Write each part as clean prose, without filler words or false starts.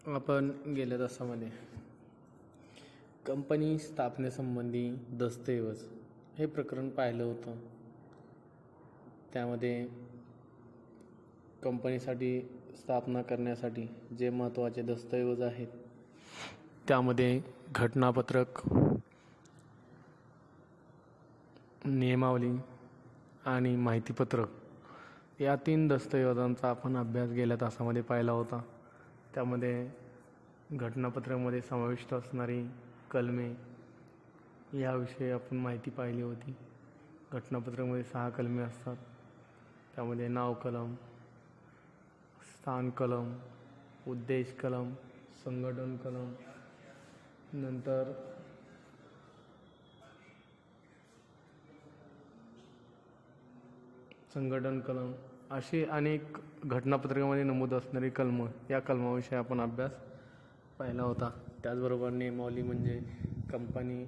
आपण गेल्या तासामध्ये कंपनी स्थापनेसंबंधी दस्तऐवज हे प्रकरण पाहिलं होतं. त्यामध्ये कंपनीसाठी स्थापना करण्यासाठी जे महत्त्वाचे दस्तऐवज आहेत त्यामध्ये घटनापत्रक, नियमावली आणि माहितीपत्रक या 3 दस्तऐवजांचा आपण अभ्यास गेल्या तासामध्ये पाहिला होता. त्यामध्ये घटनापत्रामध्ये समाविष्ट असणारी कलमे याविषयी आपण माहिती पाहिली होती. घटनापत्रामध्ये 6 कलमे असतात. त्यामध्ये नाव कलम, स्थान कलम, उद्देश कलम, संघटन कलम, नंतर संघटन कलम असे अनेक घटनापत्रकामध्ये नमूद असणारी कलमं या कलमाविषयी आपण अभ्यास पाहिला होता. त्याचबरोबर नियमावली म्हणजे कंपनी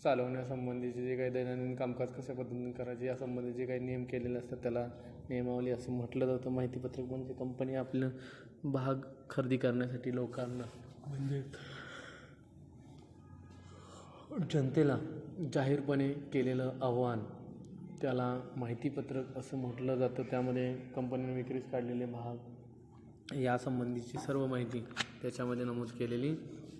चालवण्यासंबंधीचे जे काही दैनंदिन कामकाज कशा पद्धतीने करायचे यासंबंधी जे काही नियम केलेले असतात त्याला नियमावली असं म्हटलं जातं. माहितीपत्रक म्हणजे कंपनी आपलं भाग खरेदी करण्यासाठी लोकांना म्हणजे जनतेला जाहीरपणे केलेलं आव्हान त्याला माहितीपत्रक असं म्हटलं जातं. त्यामध्ये कंपनीने विक्रीस काढलेले भाग यासंबंधीची सर्व माहिती त्याच्यामध्ये नमूद केलेली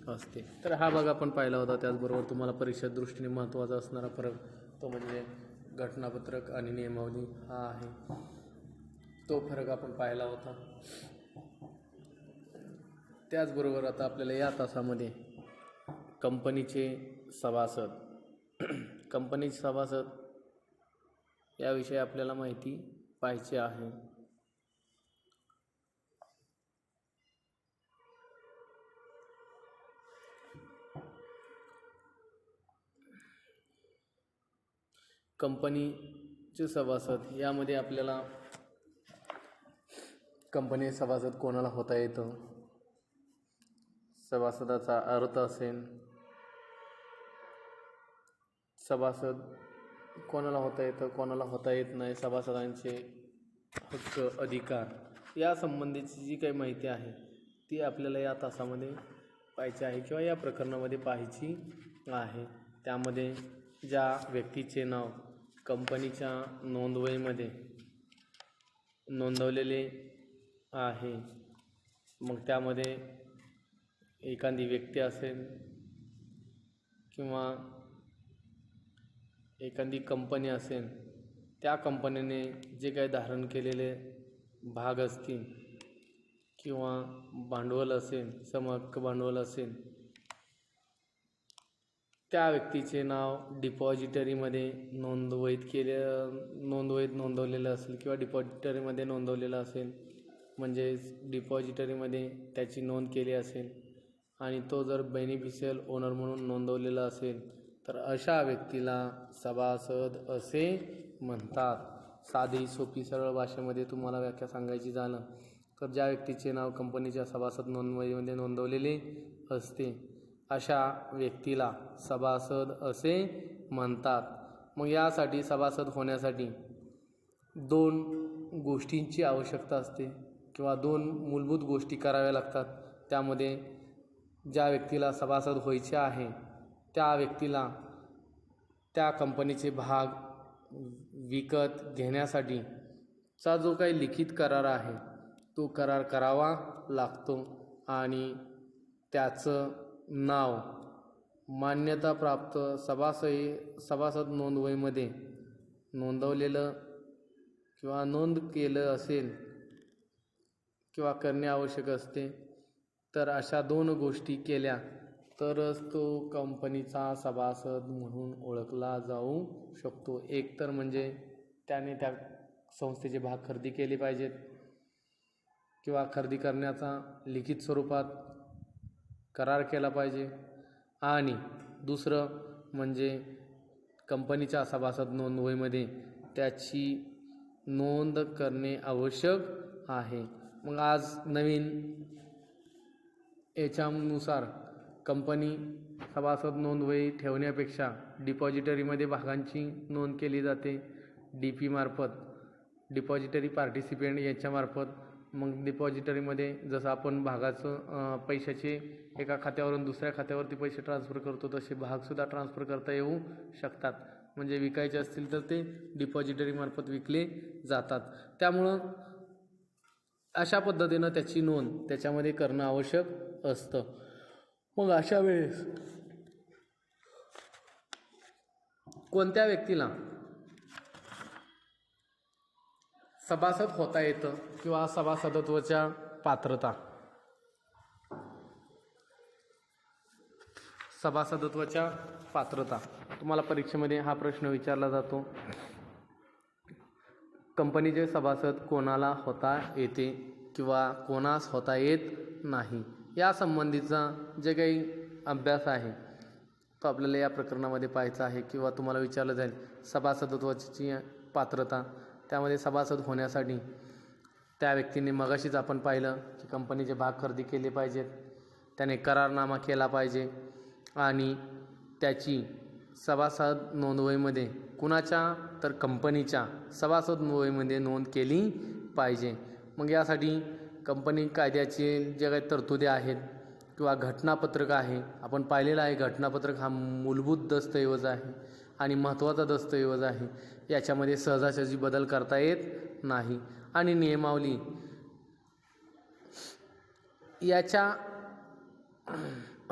असते. तर हा भाग आपण पाहिला होता. त्याचबरोबर तुम्हाला परीक्षा दृष्टीने महत्त्वाचा असणारा फरक तो म्हणजे घटनापत्रक आणि नियमावली हा आहे. तो फरक आपण पाहिला होता. त्याचबरोबर आता आपल्याला या तासामध्ये कंपनीचे सभासद कंपनीचे सभासद याविषयी आपल्याला माहिती पाहिजे आहे. कंपनीचे सभासद यामध्ये आपल्याला कंपनी सभासद कोणाला होता येतं, सभासदाचा अर्थ असेल, सभासद कोणाला होता येतं कोणाला होता येत नाही, सभासदांचे हक्क अधिकार या संबंधीची जी काही माहिती आहे ती आपल्याला या तासामध्ये पाहायची आहे किंवा या प्रकरणामध्ये पाहायची आहे. त्यामध्ये ज्या व्यक्तीचे नाव कंपनीच्या नोंदवहीमध्ये नोंदवलेले आहे, मग त्यामध्ये एखादी व्यक्ती असेल किंवा एखादी कंपनी असेल, त्या कंपनीने जे काही धारण केलेले भाग असतील किंवा भांडवल असेल, समहक्क भांडवल असेल, त्या व्यक्तीचे नाव डिपॉझिटरीमध्ये नोंदवहीत नोंदवलेलं असेल किंवा डिपॉझिटरीमध्ये नोंदवलेलं असेल, म्हणजे डिपॉझिटरीमध्ये त्याची नोंद केली असेल आणि तो जर बेनिफिशियल ओनर म्हणून नोंदवलेला असेल तर अशा व्यक्तीला सभासद असे म्हणतात. साधी सोपी सरळ भाषेमध्ये तुम्हाला व्याख्या सांगायची झालं तर ज्या व्यक्तीचे नाव कंपनीच्या सभासद नोंदवहीमध्ये नोंदवलेले असते अशा व्यक्तीला सभासद असे म्हणतात. मग यासाठी सभासद होण्यासाठी 2 गोष्टींची आवश्यकता असते किंवा 2 मूलभूत गोष्टी कराव्या लागतात. त्यामध्ये ज्या व्यक्तीला सभासद व्हायचे आहे त्या व्यक्तीला त्या कंपनीचे भाग विकत घेण्यासाठीचा जो काही लिखित करार आहे तो करार करावा लागतो आणि त्याचं नाव मान्यताप्राप्त सभासद नोंदवहीमध्ये नोंदवलेलं किंवा नोंद केलं असेल किंवा करणे आवश्यक असते. तर अशा 2 गोष्टी केल्या तरच तो कंपनीचा सभासद म्हणून ओळखला जाऊ शकतो. एक तर म्हणजे त्याने त्या संस्थेचे भाग खरेदी केले पाहिजेत किंवा खरेदी करण्याचा लिखित स्वरूपात करार केला पाहिजे आणि दुसरं म्हणजे कंपनीच्या सभासद नोंदवहीमध्ये त्याची नोंद करणे आवश्यक आहे. मग आज नवीन याच्यानुसार कंपनी सभासद नोंदवही ठेवण्यापेक्षा डिपॉझिटरीमध्ये भागांची नोंद केली जाते. DP मार्फत डिपॉझिटरी पार्टिसिपेंट याच्यामार्फत मग डिपॉझिटरीमध्ये जसं आपण भागाचं पैशाचे एका खात्यावरून दुसऱ्या खात्यावरती पैसे ट्रान्सफर करतो तसे भागसुद्धा ट्रान्सफर करता येऊ शकतात. म्हणजे विकायचे असतील तर ते डिपॉझिटरीमार्फत विकले जातात. त्यामुळं अशा पद्धतीनं त्याची नोंद त्याच्यामध्ये करणं आवश्यक असतं. मग अशा वेळेस कोणत्या व्यक्तीला सभासद होता येतं किंवा सभासदत्वाच्या पात्रता तुम्हाला परीक्षेमध्ये हा प्रश्न विचारला जातो. कंपनीचे सभासद कोणाला होता येते किंवा कोणास होता येत नाही या संबंधीचा जे काही अभ्यास आहे तो आपल्याला या प्रकरणामध्ये पाहायचा आहे. किंवा तुम्हाला विचारलं जाईल सभासदत्वाची पात्रता, त्यामध्ये सभासद होण्यासाठी त्या व्यक्तीने मगाशीच आपण पाहिलं की कंपनीचे भाग खरेदी केले पाहिजेत, त्याने करारनामा केला पाहिजे आणि त्याची सभासद नोंदवहीमध्ये कुणाच्या तर कंपनीच्या सभासद नोंदवहीमध्ये नोंद केली पाहिजे. मग यासाठी कंपनी कायद्याचे जे काही तरतुदी आहेत किंवा घटनापत्रक आहे, आपण पाहिलेलं आहे घटनापत्रक हा मूलभूत दस्तऐवज आहे आणि महत्त्वाचा दस्तऐवज आहे. याच्यामध्ये सहजासहजी बदल करता येत नाही आणि नियमावली याच्या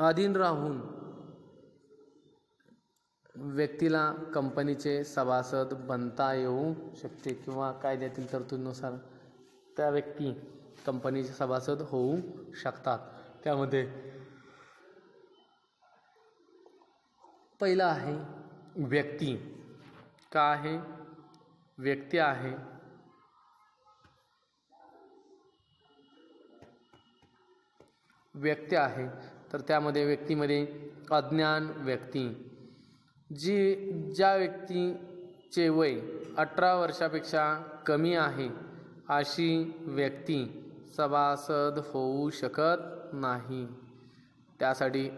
अधीन राहून व्यक्तीला कंपनीचे सभासद बनता येऊ शकते किंवा कायद्यातील तरतुदीनुसार त्या व्यक्ती कंपनीचे सभासद होऊ शकतात. त्यामध्ये पहिला आहे व्यक्ती. का आहे? व्यक्ती आहे तर त्यामध्ये व्यक्तीमध्ये अज्ञान व्यक्ती, ज्या व्यक्तीचे वय 18 वर्षापेक्षा कमी आहे अशी व्यक्ती सभासद होऊ शकत नाही. त्यासाठी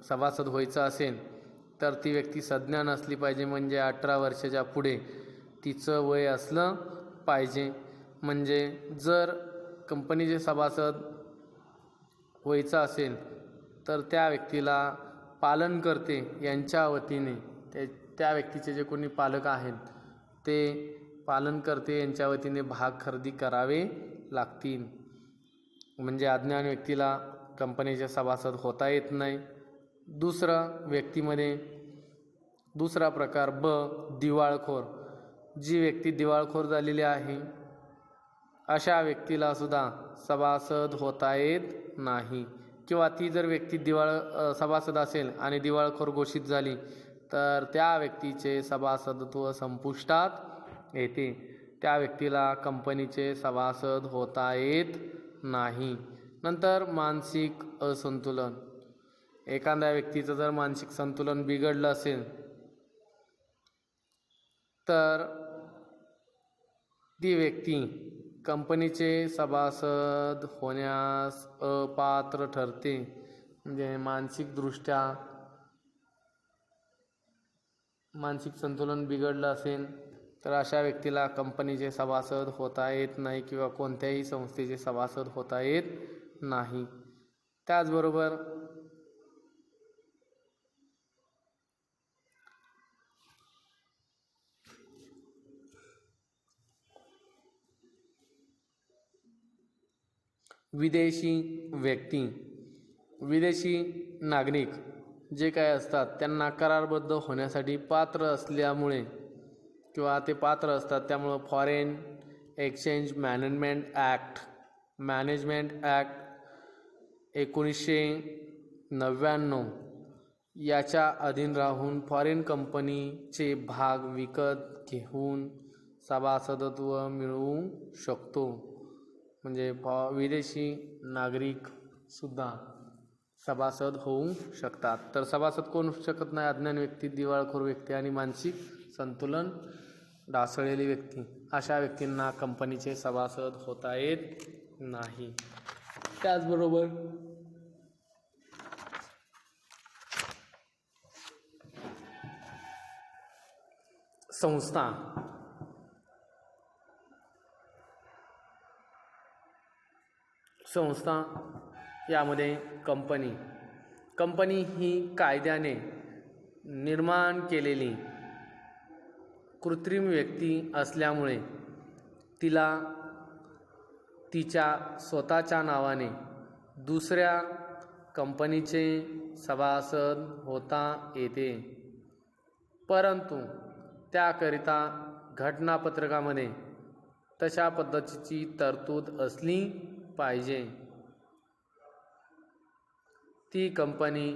सभासद व्हायचं असेल तर ती व्यक्ती सज्ञान असली पाहिजे, म्हणजे 18 वर्षाच्या पुढे तिचं वय असलं पाहिजे. म्हणजे जर कंपनीचे सभासद व्हायचं असेल तर त्या व्यक्तीला पालनकर्ते यांच्या वतीने त्या व्यक्तीचे जे कोणी पालक आहेत ते पालनकर्ते यांच्या वतीने भाग खरेदी करावे लागतील. म्हणजे अज्ञान व्यक्तीला कंपनीचे सभासद होता येत नाही. व्यक्तीमध्ये दुसरा प्रकार दिवाळखोर. जी व्यक्ती दिवाळखोर झालेली आहे अशा व्यक्तीला सुद्धा सभासद होता येत नाही. किंवा ती जर व्यक्ती सभासद असेल आणि दिवाळखोर घोषित झाली तर त्या व्यक्तीचे सभासदत्व संपुष्टात येते. त्या व्यक्तीला कंपनीचे सभासद होता येत नाही. नंतर मानसिक असंतुलन. एखाद्या व्यक्तीचं जर मानसिक संतुलन बिघडलं असेल तर ती व्यक्ती कंपनीचे सभासद होण्यास अपात्र ठरते. म्हणजे मानसिक संतुलन बिघडलं असेल तर अशा व्यक्तीला कंपनीचे सभासद होता येत नाही किंवा कोणत्याही संस्थेचे सभासद होता येत नाही. त्याचबरोबर विदेशी व्यक्ती, विदेशी नागरिक जे काय असतात त्यांना करारबद्ध होण्यासाठी पात्र असल्यामुळे किंवा ते पात्र असतात त्यामुळं फॉरेन एक्सचेंज मॅनेजमेंट ॲक्ट 1999 याच्या अधीन राहून फॉरेन कंपनीचे भाग विकत घेऊन सभासदत्व मिळवू शकतो. म्हणजे विदेशी नागरिकसुद्धा सभासद होऊ शकतात. तर सभासद कोण होऊ शकत नाही? अज्ञान व्यक्ती, दिवाळखोर व्यक्ती आणि मानसिक संतुलन ढासळलेली व्यक्ती. अशा व्यक्तींना कंपनीचे सभासद होता येत नाही. त्याचबरोबर संस्था संस्था यामध्ये कंपनी ही कायद्याने निर्माण केलेली कृत्रिम व्यक्ती असल्यामुळे तिला तिच्या स्वतःच्या नावाने दुसऱ्या कंपनीचे सभासद होता येते, परंतु त्याकरिता घटनापत्रकामध्ये तशा पद्धतीची तरतूद असली पाहिजे. ती कंपनी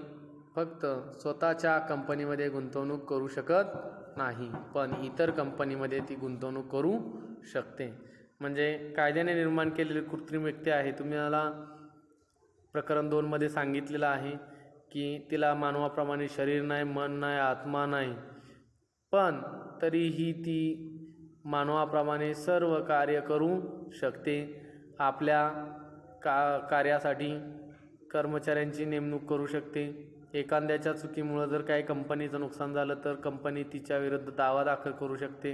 फक्त स्वतःच्या कंपनीमध्ये गुंतवणूक करू शकत नाही, पण इतर कंपनीमध्ये ती गुंतवणूक करू शकते. म्हणजे कायद्याने निर्माण केलेली कृत्रिम व्यक्ती आहे. तुम्हाला प्रकरण 2 मध्ये सांगितलेलं आहे की तिला मानवाप्रमाणे शरीर नाही, मन नाही, आत्मा नाही, पण तरीही ती मानवाप्रमाणे सर्व कार्य करू शकते. आपल्या कार्यासाठी कर्मचाऱ्यांची नेमणूक करू शकते. एखाद्याच्या चुकीमुळे जर काही कंपनीचं नुकसान झालं तर कंपनी तिच्या विरुद्ध दावा दाखल करू शकते.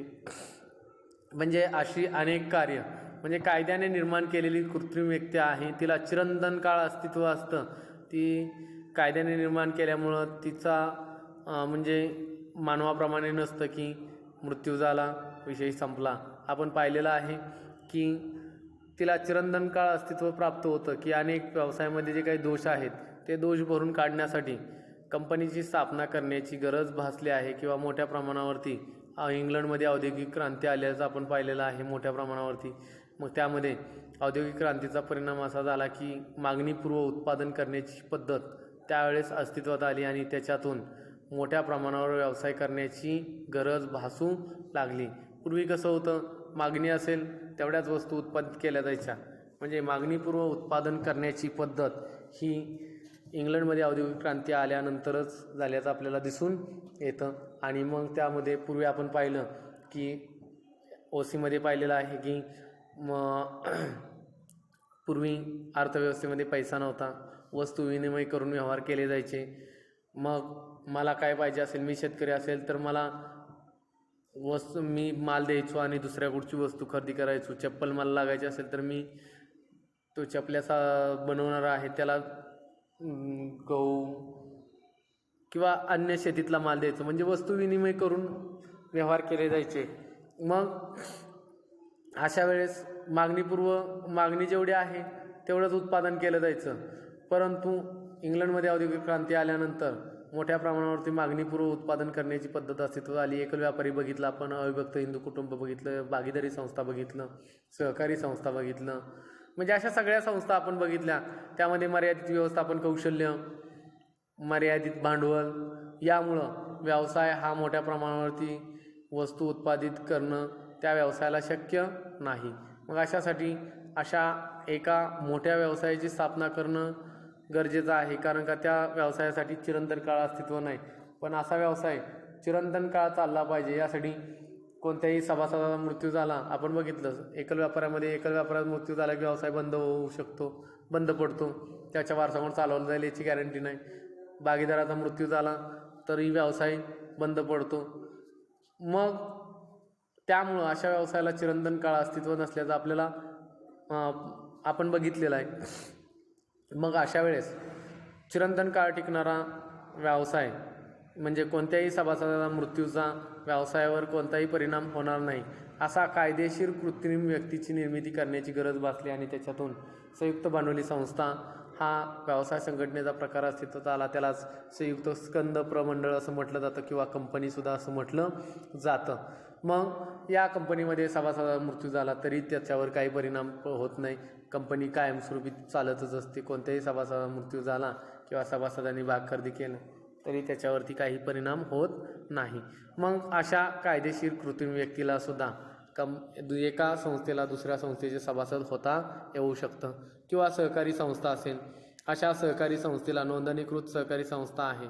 म्हणजे अशी अनेक कार्य, म्हणजे कायद्याने निर्माण केलेली कृत्रिम व्यक्ती आहे. तिला चिरंतन काळ अस्तित्व असतं. ती कायद्याने निर्माण केल्यामुळं तिचा म्हणजे मानवाप्रमाणे नसतं की मृत्यू झाला विषय संपला. आपण पाहिलेलं आहे की तिला चिरंतन काळ अस्तित्व प्राप्त होतं, की अनेक व्यवसायामध्ये जे काही दोष आहेत ते दोष भरून काढण्यासाठी कंपनीची स्थापना करण्याची गरज भासली आहे. किंवा मोठ्या प्रमाणावरती इंग्लंडमध्ये औद्योगिक क्रांती आल्याचं आपण पाहिलेलं आहे मोठ्या प्रमाणावरती. मग त्यामध्ये औद्योगिक क्रांतीचा परिणाम असा झाला की मागणीपूर्व उत्पादन करण्याची पद्धत त्यावेळेस अस्तित्वात आली आणि त्याच्यातून मोठ्या प्रमाणावर व्यवसाय करण्याची गरज भासू लागली. पूर्वी कसं होतं, मागणी असेल तेवढ्याच वस्तू उत्पादित केल्या जायच्या. म्हणजे मागणीपूर्व उत्पादन करण्याची पद्धत ही इंग्लंडमध्ये औद्योगिक क्रांती आल्यानंतरच झाल्याचं आपल्याला दिसून येतं. आणि मग त्यामध्ये पूर्वी आपण पाहिलं की ओसीमध्ये पाहिलेलं आहे की पूर्वी अर्थव्यवस्थेमध्ये पैसा नव्हता, वस्तू विनिमय करून व्यवहार केले जायचे. मग मला काय पाहिजे असेल, मी शेतकरी असेल तर मला मी माल द्यायचो आणि दुसऱ्या कुठची वस्तू खरेदी करायचो. चप्पल मला लागायची असेल तर मी तो चपल्याचा बनवणारा आहे त्याला गहू किंवा अन्य शेतीतला माल द्यायचो. म्हणजे वस्तू विनिमय करून व्यवहार केले जायचे. मग अशा वेळेस मागणी जेवढी आहे तेवढंच उत्पादन केलं जायचं. परंतु इंग्लंडमध्ये औद्योगिक क्रांती आल्यानंतर मोठ्या प्रमाणावरती मागणीपूर्व उत्पादन करण्याची पद्धत अस्तित्वात आली. एकल व्यापारी बघितलं आपण, अविभक्त हिंदू कुटुंब बघितलं, भागीदारी संस्था बघितलं, सहकारी संस्था बघितलं. म्हणजे अशा सगळ्या संस्था आपण बघितल्या. त्यामध्ये मर्यादित व्यवस्थापन कौशल्य, मर्यादित भांडवल, यामुळं व्यवसाय हा मोठ्या प्रमाणावरती वस्तू उत्पादित करणं त्या व्यवसायाला शक्य नाही. मग अशासाठी अशा एका मोठ्या व्यवसायाची स्थापना करणं गरजेचं आहे, कारण का त्या व्यवसायासाठी चिरंतन काळ अस्तित्व नाही. पण असा व्यवसाय चिरंतन काळ चालला पाहिजे यासाठी कोणत्याही सभासदाचा मृत्यू झाला, आपण बघितलं एकल व्यापारात मृत्यू झाला की व्यवसाय बंद होऊ शकतो, बंद पडतो, त्याच्या वारसावर चालवला जाईल याची गॅरंटी नाही. भागीदाराचा मृत्यू झाला तरी व्यवसाय बंद पडतो. मग त्यामुळं अशा व्यवसायाला चिरंतन काळ अस्तित्व नसल्याचं आपल्याला आपण बघितलेलं आहे. मग अशा वेळेस चिरंतन काळ टिकणारा व्यवसाय म्हणजे कोणत्याही सभासदाचा मृत्यूचा व्यवसायावर कोणताही परिणाम होणार नाही असा कायदेशीर कृत्रिम व्यक्तीची निर्मिती करण्याची गरज भासली. आणि त्याच्यातून संयुक्त भांडवली संस्था हा व्यवसाय संघटनेचा प्रकार अस्तित्वात आला. त्यालाच संयुक्त स्कंद प्रमंडळ असं म्हटलं जातं किंवा कंपनीसुद्धा असं म्हटलं जातं. मग या कंपनीमध्ये सभासदाचा मृत्यू झाला तरी त्याच्यावर काही परिणाम होत नाही. कंपनी कायमस्वरूपी चालतच असते. कोणत्याही सभासदाचा मृत्यू झाला किंवा सभासदांनी भाग खरेदी केला तरी त्याच्यावरती काही परिणाम होत नाही. मग अशा कायदेशीर कृत्रिम व्यक्तीला सुद्धा एका संस्थेला दुसऱ्या संस्थेचे सभासद होता येऊ शकतं. किंवा सहकारी संस्था असेल, अशा सहकारी संस्थेला नोंदणीकृत सहकारी संस्था आहे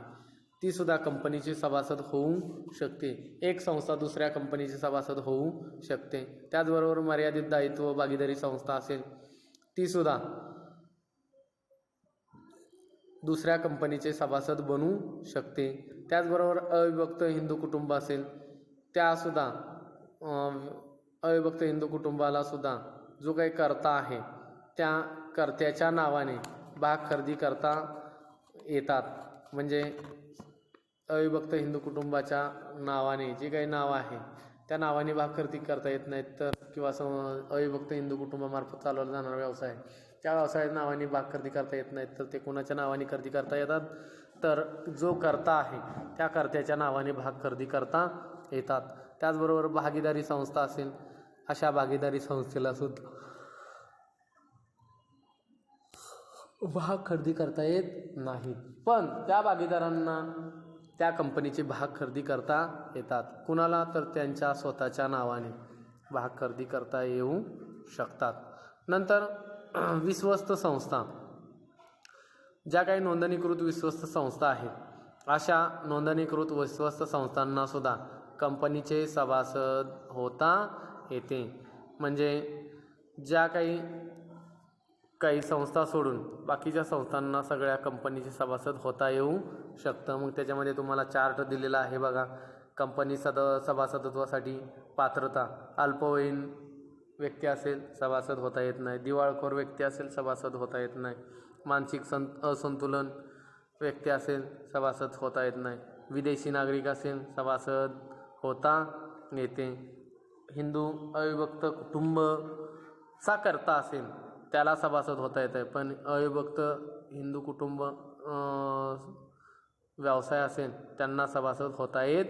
ती सुद्धा कंपनीची सभासद होऊ शकते. एक संस्था दुसऱ्या कंपनीची सभासद होऊ शकते. त्याचबरोबर मर्यादित दायित्व भागीदारी संस्था असेल ती सुद्धा दुसऱ्या कंपनीचे सभासद बनू शकते. त्याचबरोबर अविभक्त हिंदू कुटुंब असेल त्यासुद्धा अविभक्त हिंदू कुटुंबाला सुद्धा जो काही कर्ता आहे त्या कर्त्याच्या नावाने भाग खरेदी करता येतात. म्हणजे अविभक्त हिंदू कुटुंबाच्या नावाने जे काही नाव आहे त्या नावाने भाग खरेदी करता येत नाहीत. तर किंवा अविभक्त हिंदू कुटुंबामार्फत चालवला जाणारा व्यवसाय त्या व्यवसायाच्या नावाने भाग खरेदी करता येत नाहीत. तर ते कोणाच्या नावाने खरेदी करता येतात, तर जो कर्ता आहे त्या कर्त्याच्या नावाने भाग खरेदी करता येतात. त्याचबरोबर भागीदारी संस्था असेल, अशा भागीदारी संस्थेला सुद्धा भाग खरेदी करता येत नाही, पण त्या भागीदारांना त्या कंपनीचे भाग खरेदी करता येतात. कुणाला, तर त्यांच्या स्वतःच्या नावाने भाग खरेदी करता येऊ शकतात. नंतर विश्वस्त संस्था, ज्या काही नोंदणीकृत विश्वस्त संस्था आहेत अशा नोंदणीकृत विश्वस्त संस्थांना सुद्धा कंपनीचे सभासद होता येते. म्हणजे ज्या काही संस्था सोडून बाकीच्या संस्थांना सगळ्या कंपनीचे सभासद होता येऊ शकतं. मग त्याच्यामध्ये तुम्हाला चार्ट दिलेला आहे बघा. कंपनी सभासदत्वासाठी पात्रता: अल्पवयीन व्यक्ती असेल सभासद होता येत नाही, दिवाळखोर व्यक्ती असेल सभासद होता येत नाही, मानसिक असंतुलन व्यक्ती असेल सभासद होता येत नाही, विदेशी नागरिक असेल सभासद होता येते, हिंदू अविभक्त कुटुंबचा कर्ता असेल त्याला सभासद होता येत आहे, पण अविभक्त हिंदू कुटुंब व्यवसाय असेल त्यांना सभासद होता येत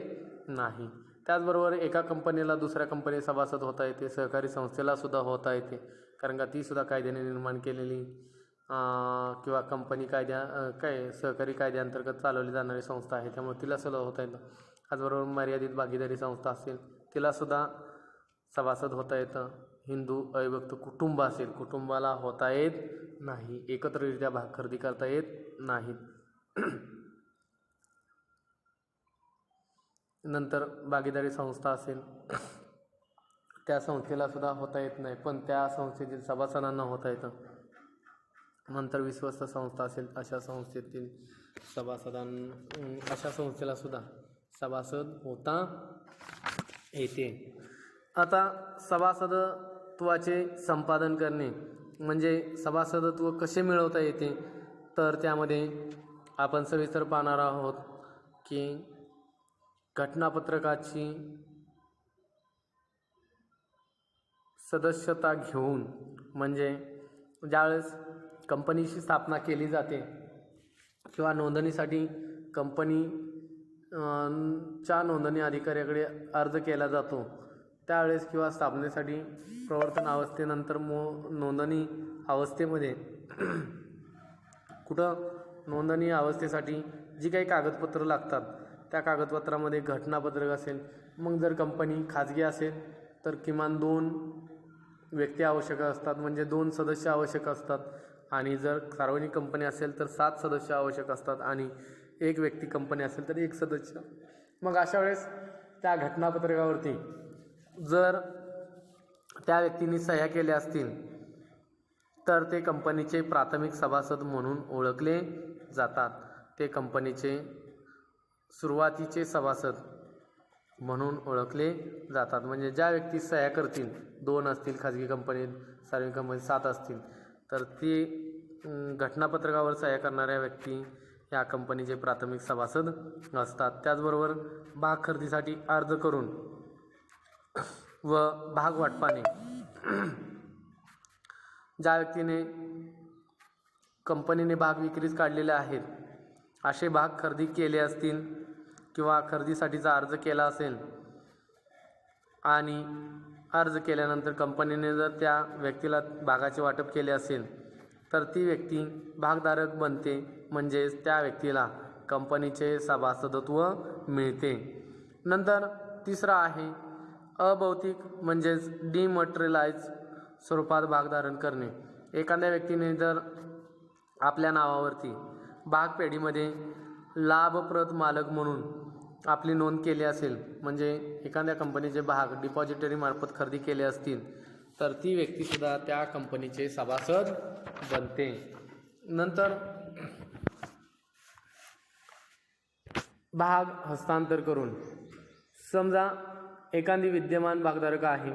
नाही. त्याचबरोबर एका कंपनीला दुसऱ्या कंपनी सभासद होता येते, सहकारी संस्थेला सुद्धा होता येते, कारण का ती सुद्धा कायद्याने निर्माण केलेली किंवा कंपनी सहकारी कायद्याअंतर्गत चालवली जाणारी संस्था आहे, त्यामुळे तिला सुद्धा होता येतं. त्याचबरोबर मर्यादित भागीदारी संस्था असेल तिलासुद्धा सभासद होता येतं. हिंदू अविभक्त कुटुंब असेल कुटुंबाला होता येत नाही, एकत्ररित्या भाग खरेदी करता येत नाहीत. नंतर भागीदारी संस्था असेल त्या संस्थेला सुद्धा होता येत नाही, पण त्या संस्थेतील सभासदांना होता येतं. नंतर विश्वस्त संस्था असेल अशा संस्थेतील अशा संस्थेला सुद्धा सभासद होता येते. आता सभासदत्वाचे संपादन करणे म्हणजे सभासदत्व कसे मिळवता येते, तर त्यामध्ये आपण सविस्तर पाहणार आहोत की घटनापत्रकाची सदस्यता घेऊन, म्हणजे ज्यावेळेस कंपनीची स्थापना केली जाते किंवा नोंदणीसाठी कंपनीच्या नोंदणी अधिकाऱ्याकडे अर्ज केला जातो, त्यावेळेस किंवा स्थापनेसाठी प्रवर्तन अवस्थेनंतर नोंदणी अवस्थेमध्ये नोंदणी अवस्थेसाठी जी काही कागदपत्रं लागतात त्या कागदपत्रामध्ये घटनापत्रक असेल, मग जर कंपनी खाजगी असेल तर किमान 2 व्यक्ती आवश्यक असतात, म्हणजे 2 सदस्य आवश्यक असतात, आणि जर सार्वजनिक कंपनी असेल तर 7 सदस्य आवश्यक असतात, आणि 1 व्यक्ती कंपनी असेल तर 1 सदस्य. मग अशा वेळेस त्या घटनापत्रकावरती जर त्या व्यक्तींनी सह्या केल्या असतील तर ते कंपनीचे प्राथमिक सभासद म्हणून ओळखले जातात. ते कंपनीचे सुरुवातीचे सभासद म्हणून ओळखले जातात. म्हणजे ज्या व्यक्ती सह्या करतील, 2 असतील खाजगी कंपनीत, सार्वजनिक कंपनीत 7 असतील, तर ती घटनापत्रकावर सह्या करणाऱ्या व्यक्ती या कंपनीचे प्राथमिक सभासद असतात. त्याचबरोबर भाग खरेदीसाठी अर्ज करून व भाग वाटपाने ज्या व्यक्तीने कंपनीने भाग विक्रीस काढलेले आहेत असे भाग खरेदी केले असतील किंवा खरेदीसाठीचा अर्ज केला असेल आणि अर्ज केल्यानंतर कंपनीने जर त्या व्यक्तीला भागाचे वाटप केले असेल तर ती व्यक्ती भागधारक बनते, म्हणजेच त्या व्यक्तीला कंपनीचे सभासदत्व मिळते. नंतर तिसरा आहे अभौतिक म्हणजेच डिमटेरियलाइज स्वरूपात भागधारण करणे. एखाद्या व्यक्तीने जर आपल्या नावावरती भाग पेढीमध्ये लाभप्रद मालक म्हणून आपली नोंद केली असेल, म्हणजे एखाद्या कंपनीचे भाग डिपॉझिटरी मार्फत खरेदी केले असतील तर ती व्यक्तीसुद्धा त्या कंपनीचे सभासद बनते. नंतर भाग हस्तांतर करून, समजा एखादी विद्यमान भागधारक आहे,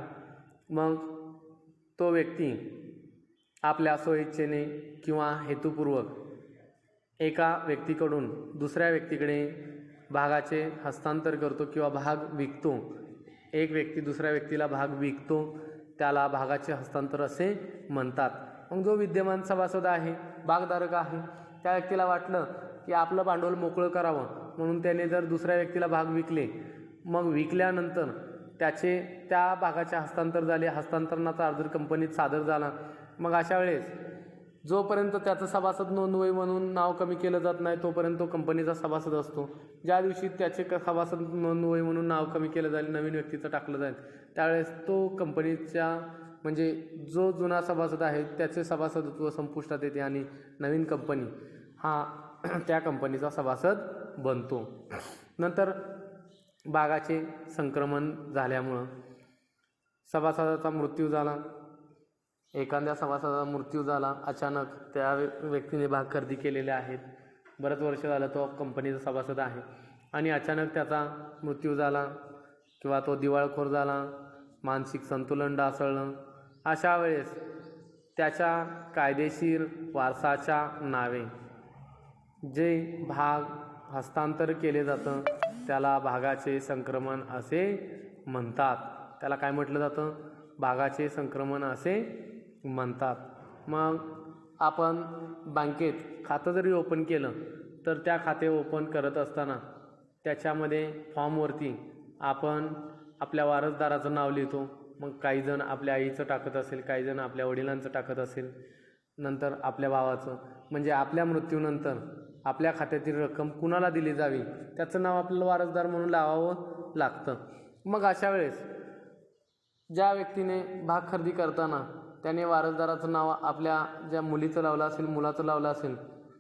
मग तो व्यक्ती आपल्या स्वइच्छेने किंवा हेतुपूर्वक एका व्यक्तीकडून दुसऱ्या व्यक्तीकडे भागाचे हस्तांतर करतो किंवा भाग विकतो, एक व्यक्ती दुसऱ्या व्यक्तीला भाग विकतो, त्याला भागाचे हस्तांतर असे म्हणतात. मग जो विद्यमान सभासद आहे, भागधारक आहे, त्या व्यक्तीला वाटलं की आपलं भांडवल मोकळं करावं म्हणून त्याने जर दुसऱ्या व्यक्तीला भाग विकले, मग विकल्यानंतर त्या भागाचे हस्तांतर झाले, हस्तांतरणाचा अर्ज कंपनीत सादर झाला. मग अशा वेळेस जोपर्यंत त्याचं सभासद नोंदवही म्हणून नाव कमी केलं जात नाही तोपर्यंत तो कंपनीचा सभासद असतो. ज्या दिवशी त्याचे सभासद नोंदवही म्हणून नाव कमी केलं जाईल, नवीन व्यक्तीचं टाकलं जाईल, त्यावेळेस तो कंपनीच्या म्हणजे जो जुना सभासद आहे त्याचे सभासदत्व संपुष्टात येते आणि नवीन कंपनी हा त्या कंपनीचा सभासद बनतो. नंतर भागाचे संक्रमण झाल्यामुळं सभासदाचा मृत्यू झाला, एखाद्या सभासदाचा मृत्यू झाला, अचानक त्या व्यक्तीने भाग खरेदी केलेले आहेत, बरंच वर्ष झालं तो कंपनीचा सभासद आहे आणि अचानक त्याचा मृत्यू झाला किंवा तो दिवाळखोर झाला, मानसिक संतुलन ढासळलं, अशा वेळेस त्याच्या कायदेशीर वारसाच्या नावे जे भाग हस्तांतर केले जातं त्याला भागाचे संक्रमण असे म्हणतात. त्याला काय म्हटलं जातं? भागाचे संक्रमण असे म्हणतात. मग आपण बँकेत खातं जरी ओपन केलं तर त्या खाते ओपन करत असताना त्याच्यामध्ये फॉर्मवरती आपण आपल्या वारसदाराचं नाव लिहितो. मग काहीजण आपल्या आईचं टाकत असेल, काहीजण आपल्या वडिलांचं टाकत असेल, नंतर आपल्या भावाचं. म्हणजे आपल्या मृत्यूनंतर आपल्या खात्यातील रक्कम कुणाला दिली जावी त्याचं नाव आपल्याला वारसदार म्हणून लावावं लागतं. मग अशा वेळेस ज्या व्यक्तीने भाग खरेदी करताना त्याने वारसदाराचं नाव आपल्या ज्या मुलीचं लावलं असेल, मुलाचं लावलं असेल,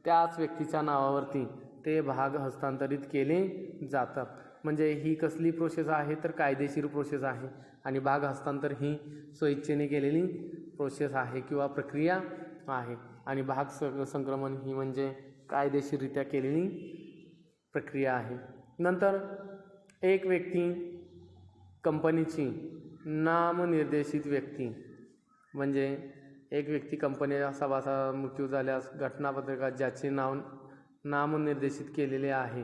त्याच व्यक्तीच्या नावावरती ते भाग हस्तांतरित केले जातात. म्हणजे ही कसली प्रोसेस आहे तर कायदेशीर प्रोसेस आहे आणि भाग हस्तांतर ही स्वइच्छेने केलेली प्रोसेस आहे किंवा प्रक्रिया आहे आणि भाग संक्रमण ही म्हणजे कायदेशीररित्या केलेली प्रक्रिया आहे. नंतर एक व्यक्ती कंपनीची नामनिर्देशित व्यक्ती म्हणजे एक व्यक्ती कंपनीचा सभासद मृत्यू झाल्यास घटनापत्रकात ज्याचे नाव नामनिर्देशित केलेले आहे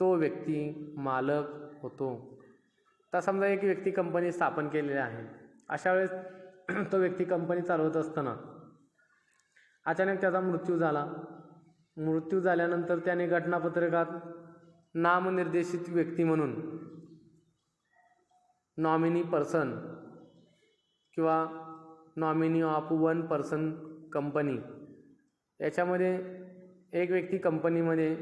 तो व्यक्ती मालक होतो. तर समजा एक व्यक्ती कंपनी स्थापन केलेली आहे, अशा वेळेस तो व्यक्ती कंपनी चालवत असताना अचानक त्याचा मृत्यू झाला. मृत्यू झाल्यानंतर त्याने घटनापत्रकात नामनिर्देशित व्यक्ती म्हणून नॉमिनी पर्सन किंवा nominee of one person company याच्यामध्ये एक व्यक्ती कंपनीमध्ये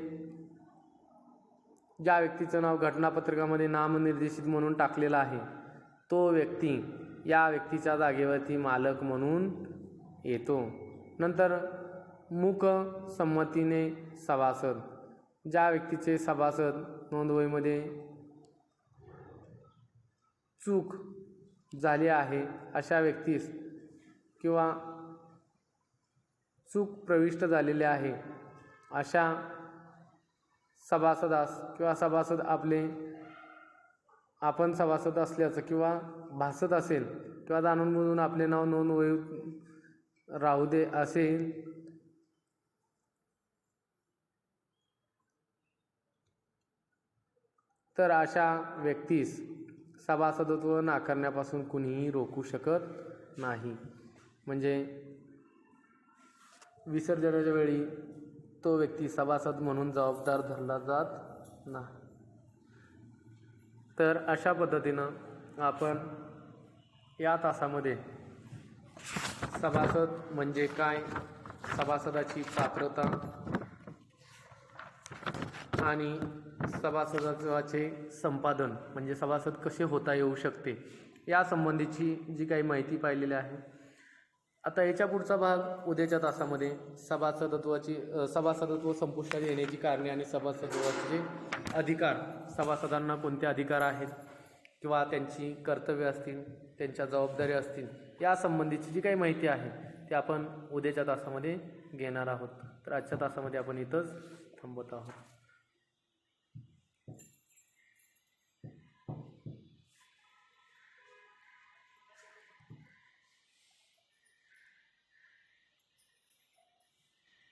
ज्या व्यक्तीचं नाव घटनापत्रकामध्ये नामनिर्देशित म्हणून टाकलेलं आहे तो व्यक्ती या व्यक्तीच्या जागेवरती मालक म्हणून येतो. नंतर मूक संमतीने सभासद ज्या व्यक्तीचे सभासद नोंदवहीमध्ये चूक झाली आहे अशा व्यक्तीस किंवा चूक प्रविष्ट झालेली आहे अशा सभासदास किंवा सभासद आपण सभासद असल्याचं किंवा भासत असेल किंवा जाणून बुजून आपले नाव नोंदवहीत राहू दे असेल तर अशा व्यक्तीस सभासदत्व नाकारण्यापासून कुणीही रोखू शकत नाही. म्हणजे विसर्जनाच्या वेळी तो व्यक्ती सभासद म्हणून जबाबदार धरला जात नाही. तर अशा पद्धतीनं आपण या तासामध्ये सभासद म्हणजे काय, सभासदाची पात्रता आणि सभासदाचे संपादन म्हणजे सभासद कसे होता येऊ शकते या संबंधीची जी काही माहिती पाहिलेली आहे. आता याच्या पुढचा भाग उद्याच्या तासामध्ये सभासदत्व संपुष्टात येण्याची कारणे आणि सभासदत्वाचे अधिकार, सभासदांना कोणते अधिकार आहेत किंवा त्यांची कर्तव्य असतील, त्यांच्या जबाबदाऱ्या असतील या संबंधीची जी काही माहिती आहे ती आपण उद्याच्या तासामध्ये घेणार आहोत. तर आजच्या तासामध्ये आपण इथंच थांबत आहोत.